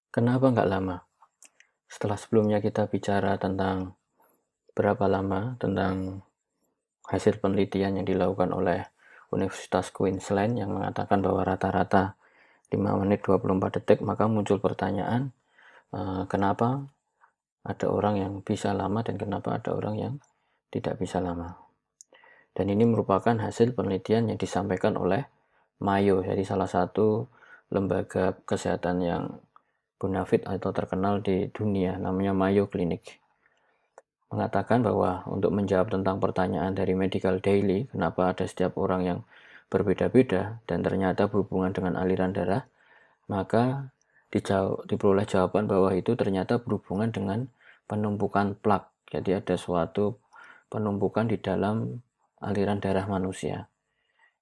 Kenapa nggak lama? Setelah sebelumnya kita bicara tentang berapa lama, tentang hasil penelitian yang dilakukan oleh Universitas Queensland yang mengatakan bahwa rata-rata 5 menit 24 detik, maka muncul pertanyaan, kenapa ada orang yang bisa lama dan kenapa ada orang yang tidak bisa lama. Dan ini merupakan hasil penelitian yang disampaikan oleh Mayo, jadi salah satu lembaga kesehatan yang bonafit atau terkenal di dunia, namanya Mayo Clinic. Mengatakan bahwa untuk menjawab tentang pertanyaan dari Medical Daily, kenapa ada setiap orang yang berbeda-beda dan ternyata berhubungan dengan aliran darah, maka diperoleh jawaban bahwa itu ternyata berhubungan dengan penumpukan plak. Jadi ada suatu penumpukan di dalam aliran darah manusia,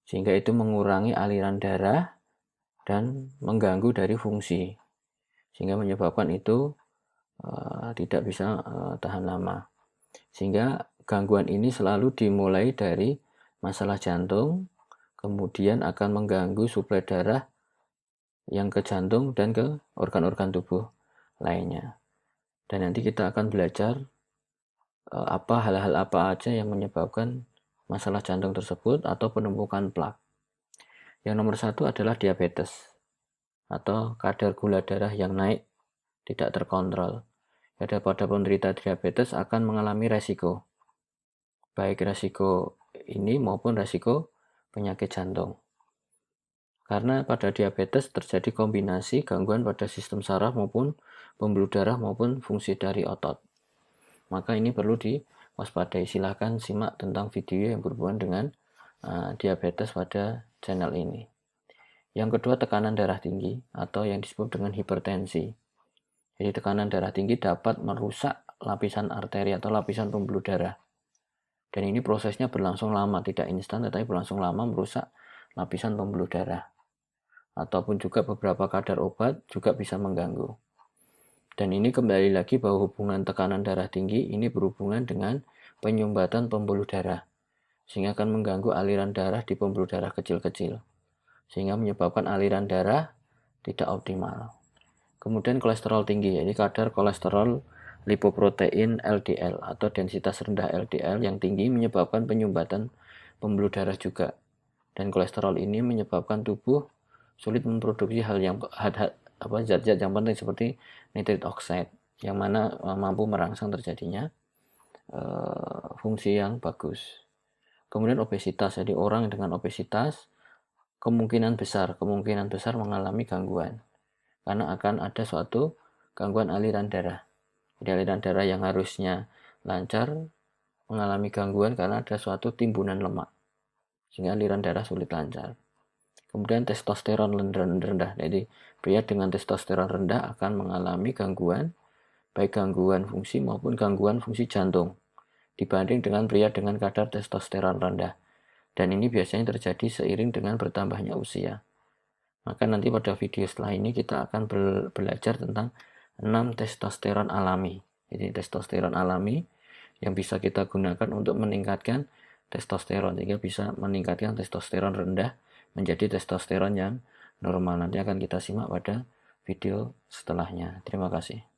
sehingga itu mengurangi aliran darah dan mengganggu dari fungsi, sehingga menyebabkan itu tidak bisa tahan lama. Sehingga gangguan ini selalu dimulai dari masalah jantung, kemudian akan mengganggu suplai darah yang ke jantung dan ke organ-organ tubuh lainnya. Dan nanti kita akan belajar hal-hal apa aja yang menyebabkan masalah jantung tersebut atau penumpukan plak. Yang nomor satu adalah diabetes atau kadar gula darah yang naik tidak terkontrol. Pada penderita diabetes akan mengalami resiko, baik resiko ini maupun resiko penyakit jantung. Karena pada diabetes terjadi kombinasi gangguan pada sistem saraf maupun pembuluh darah maupun fungsi dari otot. Maka ini perlu diwaspadai. Silahkan simak tentang video yang berhubungan dengan diabetes pada channel ini. Yang kedua, tekanan darah tinggi atau yang disebut dengan hipertensi. Jadi tekanan darah tinggi dapat merusak lapisan arteri atau lapisan pembuluh darah. Dan ini prosesnya berlangsung lama, tidak instan tetapi berlangsung lama merusak lapisan pembuluh darah. Ataupun juga beberapa kadar obat juga bisa mengganggu. Dan ini kembali lagi bahwa hubungan tekanan darah tinggi ini berhubungan dengan penyumbatan pembuluh darah, sehingga akan mengganggu aliran darah di pembuluh darah kecil-kecil, sehingga menyebabkan aliran darah tidak optimal. Kemudian kolesterol tinggi, jadi kadar kolesterol lipoprotein LDL atau densitas rendah LDL yang tinggi menyebabkan penyumbatan pembuluh darah juga. Dan kolesterol ini menyebabkan tubuh sulit memproduksi zat-zat yang penting seperti nitric oxide yang mana mampu merangsang terjadinya fungsi yang bagus. Kemudian obesitas, jadi orang dengan obesitas kemungkinan besar mengalami gangguan karena akan ada suatu gangguan aliran darah. Jadi aliran darah yang harusnya lancar mengalami gangguan karena ada suatu timbunan lemak, sehingga aliran darah sulit lancar. Kemudian testosteron rendah, jadi pria dengan testosteron rendah akan mengalami gangguan, baik gangguan fungsi maupun gangguan fungsi jantung, dibanding dengan pria dengan kadar testosteron rendah. Dan ini biasanya terjadi seiring dengan bertambahnya usia. Maka nanti pada video setelah ini kita akan belajar tentang 6 testosteron alami. Jadi testosteron alami yang bisa kita gunakan untuk meningkatkan testosteron, sehingga bisa meningkatkan testosteron rendah menjadi testosteron yang normal. Nanti akan kita simak pada video setelahnya. Terima kasih.